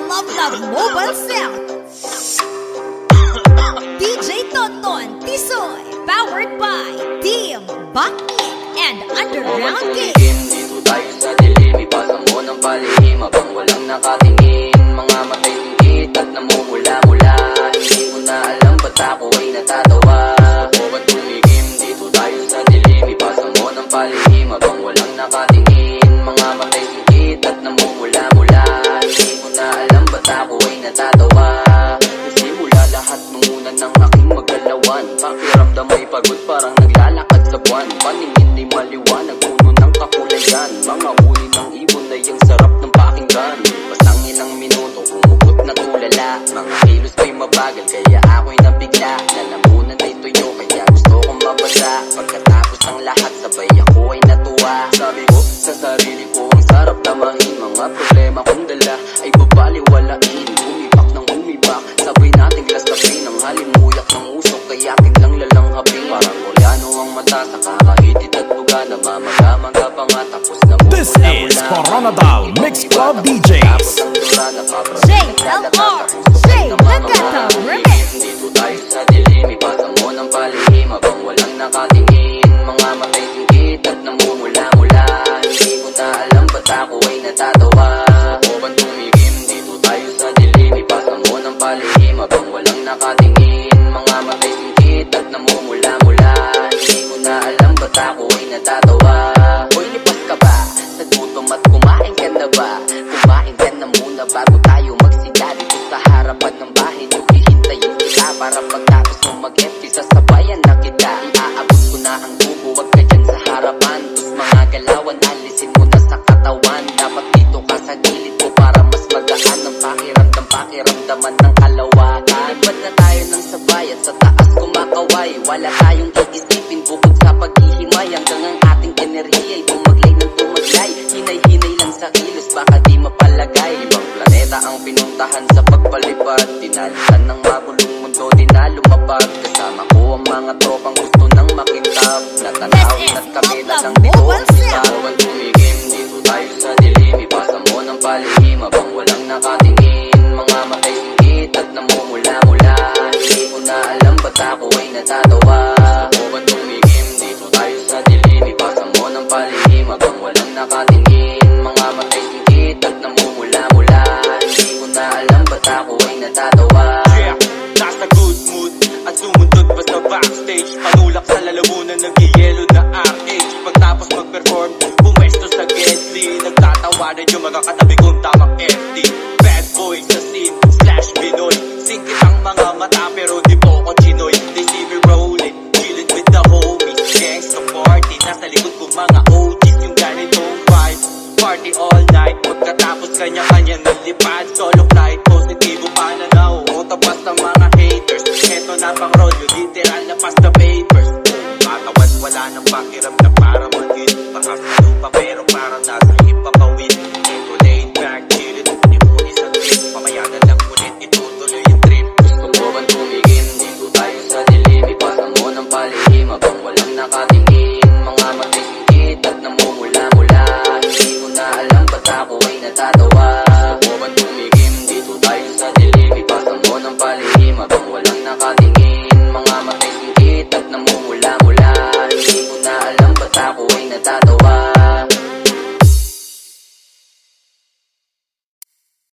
love mobile sound. DJ Tonton Tisoy, powered by Team Bakit and Underground Game. Dito tayo sa dilim, ipasa mo ng palihim habang walang nakatingin. Mga matay singkit at namumula-mula. Hindi ko na alam ba't ako ay natatawa. Subukan tumigim, dito tayo sa dilim, ipasa mo ng palihim habang walang nakatingin. Mga matay singkit at namumula-mula. Hindi ko na alam ba't ako ay natatawa. Simula lahat nung una ng aking magalawan. Pakiramdam ay pagod parang naglalakad sa buwan. Paningin ay maliwanag, puno ng kakulayan. Mga huli ng ibon ay ang sarap ng pakinggan. Pasang ilang minuto, umugot na tulala. Mga kilos ko'y mabagal, kaya ako'y nabigla. Lalamunan ay tuyo, kaya gusto kong mabasa. Pagkatapos ng lahat, sabay ako ay natuwa. Sabi ko sa sarili ko, ang sarap tamahin. Mga problema kong dala ay babaliwalain. Umipak ng umibak, sabay nating lastapin. Ang halimuyak ng usok, kaya tiglang lalang habing. Parang Koreano ang mata sa kakahitid at buga. Namamaga-maga pa nga tapos na mula. This is Coronadal Mix Club DJs. JLR, Jay Nagata Remix. Dito tayo sa dilim, ipasa mo ng palihim habang walang nakatingin. Mga matay singkit at namumula-mula. Hindi ko na alam ba't ako ay natatawa. Subukan tumigim, dito tayo sa dilim, ipasa mo ng palihim habang walang nakatingin. Mga matay singkit at namumula-mula. Hindi ko na alam ba't ako ay natatawa. Hoy, lipas ka ba? Sa gutom at kumain ka na ba? Kumain ka na muna bago tayo magsiga. Dito sa harapan ng bahay niyo, hihintayin kita. Para pagtapos mo mag-empty, sasabayan na kita. Iaabot ko na ang tubo, wag ka dyan sa harapan. Tus mga galawan, alisin mo na sa katawan. Dapat dito ka sa gilid ko para mas magaan ang pakiramdaman ng kalawakan. Ba't na tayo ng sabay at sa taas kumakaway? Wala tayong iisipin bukod sa paghihimay. Hanggang ang ating enerhiya ay tumaglay ng tumaglay. Hinay-hinay lang sa kilos, baka di mapalagay. Ibang planeta ang pinuntahan sa pagpalipad. Dinalitan ng magulong mundo, di na lumapag. Kasama ko ang mga tropang gusto nang makintab. Natanawin at kami na lang dito. Bawal tumigim, dito tayo sa dilim, ipasa mo ng palihim habang walang nakatingin. Mga matay singkit at namumula-mula. Hindi ko na alam ba't ako ay natatawa. Subukan tumigim, dito tayo sa dilim, ipasa mo ng palihim habang walang nakatingin. Mga matay singkit at namumula-mula. Hindi ko na alam ba't ako ay natatawa. Yeah, nasa good mood at sumundot pa sa backstage. Panulak sa lalamunan, nag-yelo na RH. Pagtapos mag-perform, pumesto sa Getly. Nagtatawanan yung mga katabi kong tamang FT. Bad boy sa scene, slash Pinoy. Singkit ang mga mata pero di po ko chinoy. They see me rolling, chilling with the homies. Gangsta party, nasa likod ko mga OGs. Yung ganitong vibe, party all night. Pagkatapos kanya-kanya nalipad. Solo flight, positibo pananaw. Tapas ng mga haters. Eto na pang roll, yung literal na pasta papers. Katawan wala nang pakiramdam para mag-hit. Pakasalo pa pero parang nasa hipapawin. Eto laid back, chillin', di mo isang trip. Mamaya na lang ulit, itutuloy yung trip. Gusto mo bang tumigim? Dito tayo sa dilim, ipasa mo ng palihim habang walang nakatingin. Mga matay singkit at namumula-mula. Hindi ko na alam ba't ako ay natatawa. Gusto mo bang tumigim? Dito tayo sa dilim, ipasa mo ng palihim habang walang nakatingin. Mga matay singkit at namumula-mula. Hindi ko na alam ba't ako ay natatawa.